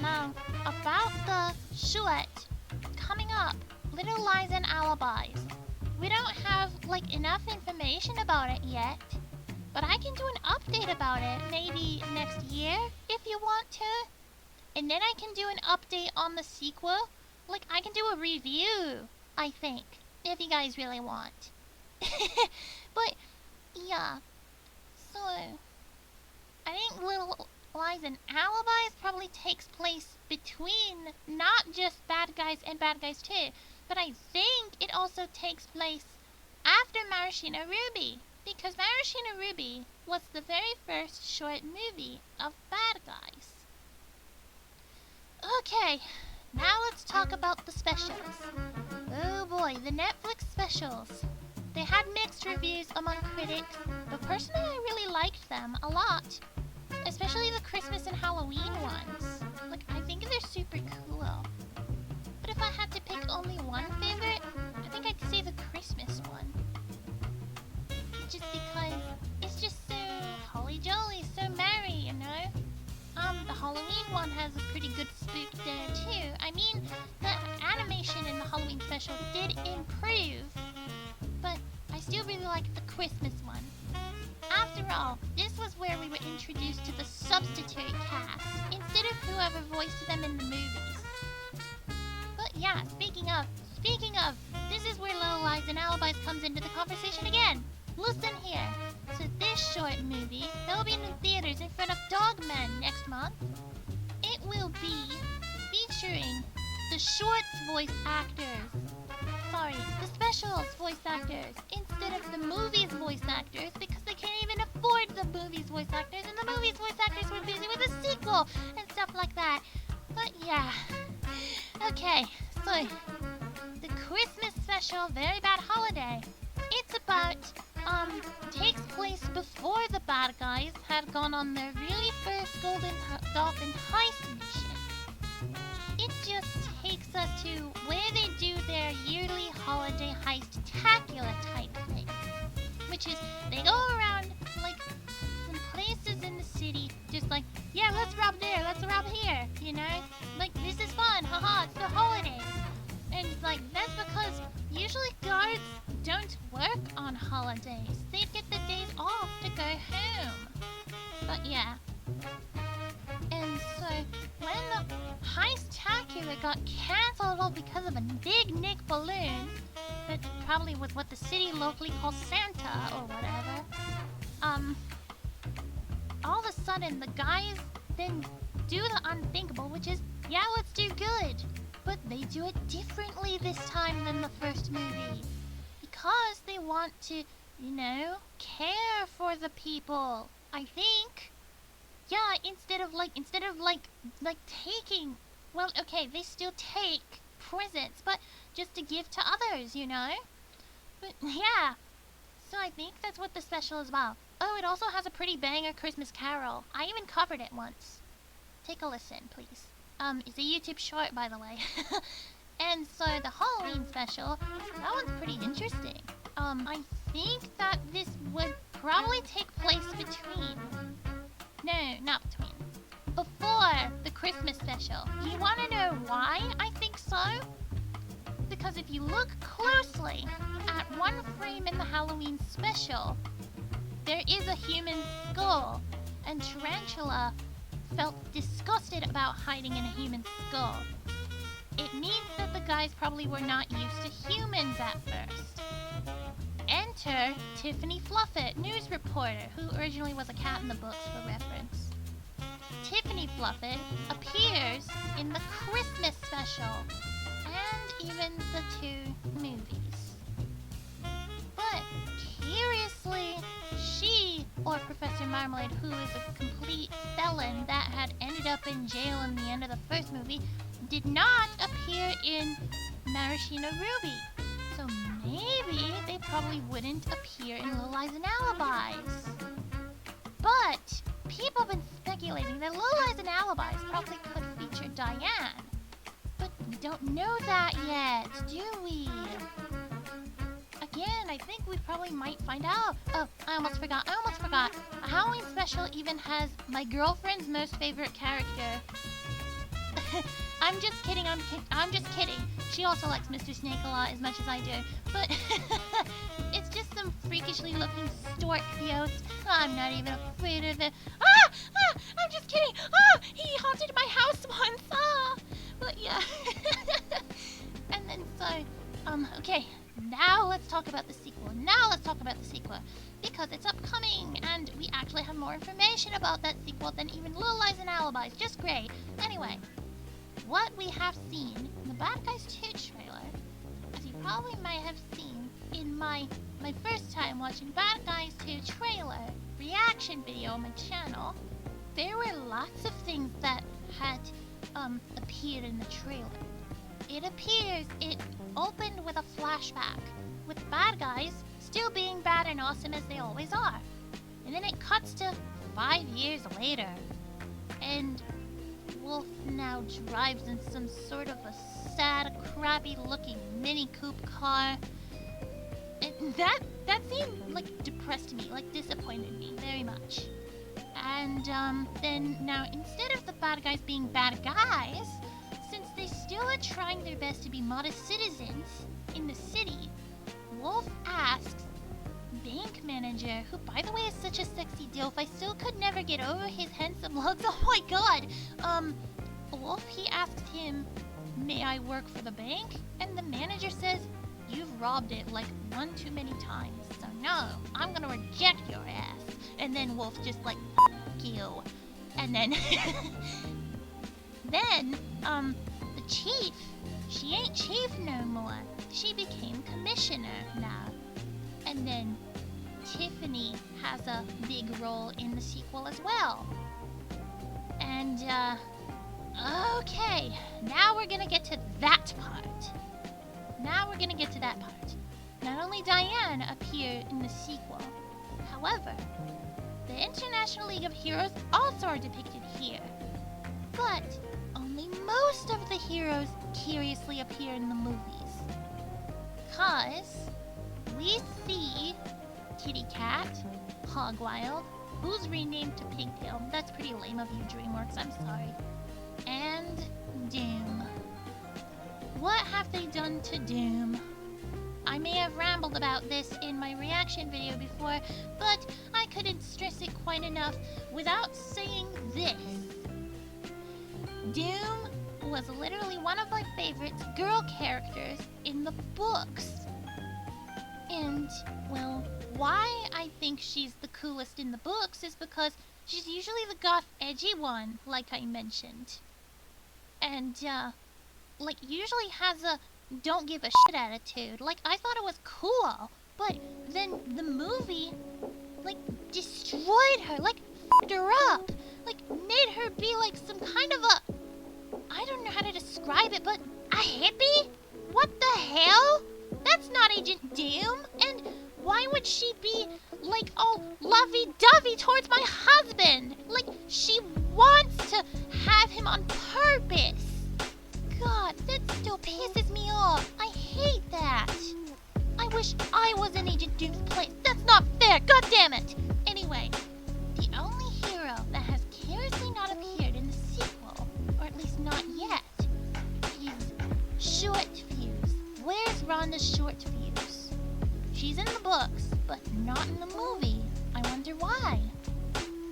Now, about the short coming up, Little Lies and Alibis. We don't have enough information about it yet, but I can do an update about it maybe next year if you want to. And then I can do an update on the sequel. I can do a review, I think, if you guys really want. But, yeah. So, I think Little Lies and Alibis probably takes place between not just Bad Guys and Bad Guys 2, but I think it also takes place after Maraschino Ruby, because Maraschino Ruby was the very first short movie of Bad Guys. Okay, now let's talk about the specials. Oh boy, the Netflix specials. They had mixed reviews among critics, but personally I really liked them a lot. Especially the Christmas and Halloween ones. I think they're super cool. But if I had to pick only one favorite, I think I'd say the Christmas one. Just because it's just so holly jolly, so merry, you know? The Halloween one has a pretty good spook there too. I mean, the animation in the Halloween special did improve, but I still really like the Christmas one. After all, this was where we were introduced to the substitute cast, instead of whoever voiced them in the movies. But yeah, speaking of, this is where Little Lies and Alibis comes into the conversation again. Listen here. So this short movie, that will be in the theaters in front of Dogman next month. It will be featuring the shorts voice actors. Sorry, the specials voice actors instead of the movies voice actors, because they can't even afford the movies voice actors, and the movies voice actors were busy with a sequel and stuff like that. But yeah. Okay, so the Christmas special, Very Bad Holiday. It's about, takes place before the bad guys had gone on their really first Golden Dolphin heist mission. It just takes us to where they do their yearly holiday heist-tacular type thing. Which is, they go around, some places in the city, just yeah, let's rob there, let's rob here, you know? This is fun, haha, it's the holidays. And that's because usually guards don't work on holidays. They'd get the days off to go home. But yeah. And so, when the heist-tacular got cancelled all because of a big Nick balloon, that probably was what the city locally calls Santa or whatever, all of a sudden the guys then do the unthinkable, which is, yeah, let's do good. But they do it differently this time than the first movie. Because they want to, care for the people. I think. Yeah, instead of taking, well, okay, they still take presents, but just to give to others, you know? But yeah. So I think that's what the special is about. Oh, it also has a pretty banger Christmas carol. I even covered it once. Take a listen, please. It's a YouTube short, by the way. And so the Halloween special, that one's pretty interesting. I think that this would probably take place between... No, not between. Before the Christmas special. You want to know why I think so? Because if you look closely at one frame in the Halloween special, there is a human skull, and Tarantula felt disgusted about hiding in a human skull. It means that the guys probably were not used to humans at first. Enter Tiffany Fluffit, news reporter, who originally was a cat in the books for reference. Tiffany Fluffit appears in the Christmas special, and even the two movies. But, curiously, she, or Professor Marmalade, who is a complete felon that had ended up in jail in the end of the first movie, did not appear in Maraschino Ruby. So maybe they probably wouldn't appear in Little Lies and Alibis. But people have been speculating that Little Lies and Alibis probably could feature Diane. But we don't know that yet, do we? Again, I think we probably might find out. Oh, I almost forgot. A Halloween special even has my girlfriend's most favorite character. I'm just kidding. I'm just kidding. She also likes Mr. Snake a lot as much as I do. But it's just some freakishly looking stork ghost. I'm not even afraid of it. I'm just kidding. He haunted my house once. But yeah. And then so, okay. Now let's talk about the sequel. Because it's upcoming, and we actually have more information about that sequel than even Little Lies and Alibis. Just great. Anyway, what we have seen in the Bad Guys 2 trailer, as you probably might have seen in my first time watching Bad Guys 2 trailer reaction video on my channel, there were lots of things that had appeared in the trailer. It appears it opened with a flashback, with the bad guys still being bad and awesome as they always are. And then it cuts to 5 years later, and Wolf now drives in some sort of a sad, crappy-looking Mini Coupe car. And that seemed like depressed me, like disappointed me very much. And then now instead of the bad guys being bad guys, since they still are trying their best to be modest citizens in the city, Wolf asks bank manager, who by the way is such a sexy dilf, I still could never get over his handsome looks. Oh my god! Wolf, he asked him, may I work for the bank? And the manager says, you've robbed it like one too many times, so no, I'm gonna reject your ass. And then Wolf just like, F you. And then, the chief, she ain't chief no more. She became commissioner now. And then Tiffany has a big role in the sequel as well. And, okay, now we're gonna get to that part. Not only Diane appeared in the sequel, however, the International League of Heroes also are depicted here. But only most of the heroes curiously appear in the movies. 'Cause we see Kitty Cat, Hogwild, who's renamed to Pigtail. That's pretty lame of you, DreamWorks, I'm sorry. And Doom. What have they done to Doom? I may have rambled about this in my reaction video before, but I couldn't stress it quite enough without saying this. Doom was literally one of my favorite girl characters in the books. And, well, why I think she's the coolest in the books is because she's usually the goth edgy one, like I mentioned. And, like, usually has a don't give a shit attitude. Like, I thought it was cool, but then the movie, like, destroyed her, like, f***ed her up, like, made her be, like, some kind of a, I don't know how to describe it, but a hippie? What the hell? That's not Agent Doom, and why would she be, like, all lovey-dovey towards my husband? Like, she wants to have him on purpose. God, that still pisses me off. I hate that. I wish I was in Agent Doom's place. That's not fair. God damn it. Anyway, the only hero that has curiously not appeared in the sequel, or at least not yet, is Short Fuse. Where's Rhonda's Short Fuse? She's in the books, but not in the movie. I wonder why.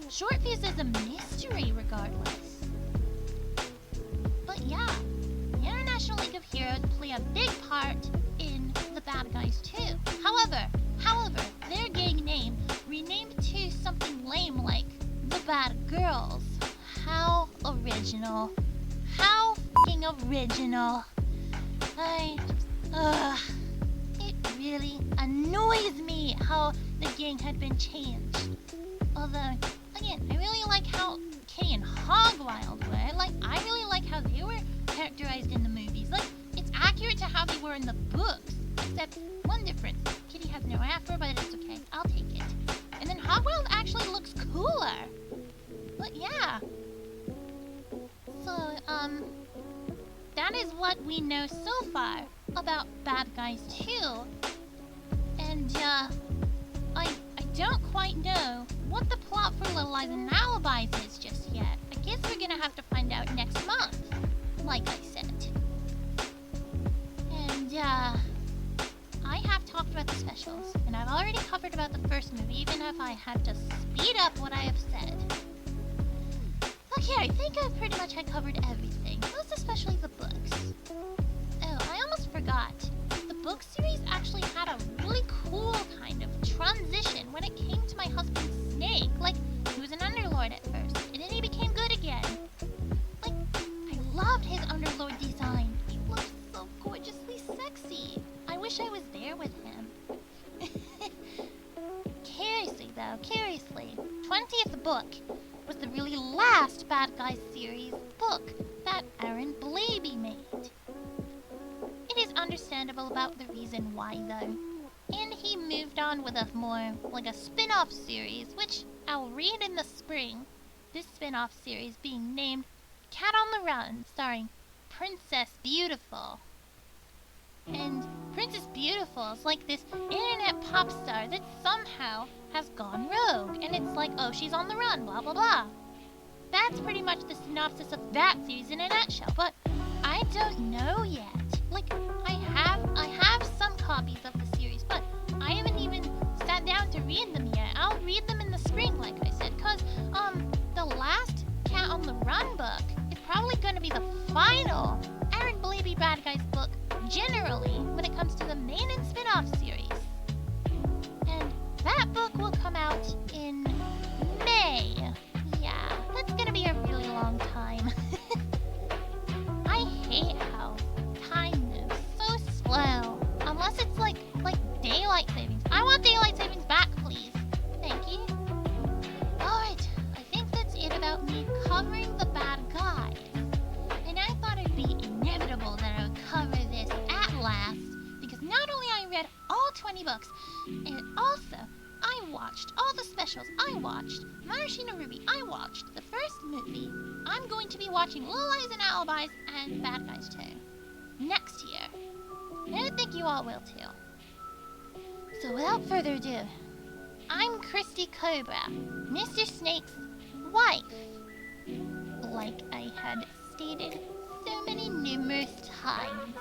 Short Fuse is a mystery regardless. But yeah, the International League of Heroes play a big part in the Bad Guys 2. However, their gang name renamed to something lame like the Bad Girls. How original. How f***ing original. It really annoys me how the gang had been changed. Although, again, I really like how Kay and Hogwild were. Like, I really like how they were characterized in the movies. Like, it's accurate to how they were in the books. Except one difference. Kitty has no afro, but it's okay. I'll take it. And then Hogwild actually looks cooler. But yeah. So, that is what we know so far about Bad Guys 2. And, I don't quite know what the plot for Little Lies and Alibis is just yet. I guess we're gonna have to find out next month. like I said. And, I have talked about the specials, and I've already covered about the first movie, even if I had to speed up what I have said. Okay, I think I pretty much had covered everything, most especially the books. Oh, I almost forgot. The book series actually had a really cool kind of transition when it came to my husband Snake. Like, he was an underlord at first, and then he became good again. Like, I loved his underlord design. He looked so gorgeously sexy. I wish I was there with him. Curiously, 20th book was the really last Bad Guys series book that Aaron Blabey made. It is understandable about the reason why, though. And he moved on with a more, like a spin-off series, which I'll read in the spring. This spin-off series being named Cat on the Run, starring Princess Beautiful. And Princess Beautiful is like this internet pop star that somehow has gone rogue. And it's like, oh, she's on the run, blah, blah, blah. That's pretty much the synopsis of that series in a nutshell. But I don't know yet. Like, I have some copies of the series, but I haven't even sat down to read them yet. I'll read them in the spring, like I said, because, the last Cat on the Run book is probably going to be the final Aaron Blabey Bad Guys book generally when it comes to the main and spin-off series. And that book will come out in May. Yeah, that's gonna be a really long time. I hate how time moves so slow. Unless it's like daylight savings. I want daylight savings back, please. Thank you. Alright, I think that's it about me covering the Bad Guys. And I thought it'd be inevitable that I would cover this at last, because not only I read all 20 books, and also I watched all the specials. I watched Maraschino Ruby. I watched the first movie. I'm going to be watching Little Lies and Alibis and Bad Guys 2 next year. And I think you all will too. So without further ado, I'm Christy Cobra, Mr. Snake's wife. Like I had stated so many numerous times.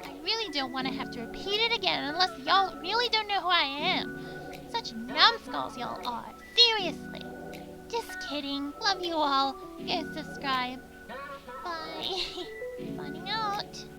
I really don't want to have to repeat it again unless y'all really don't know who I am. Such numbskulls y'all are. Seriously. Just kidding. Love you all. Go subscribe. Bye. Signing out.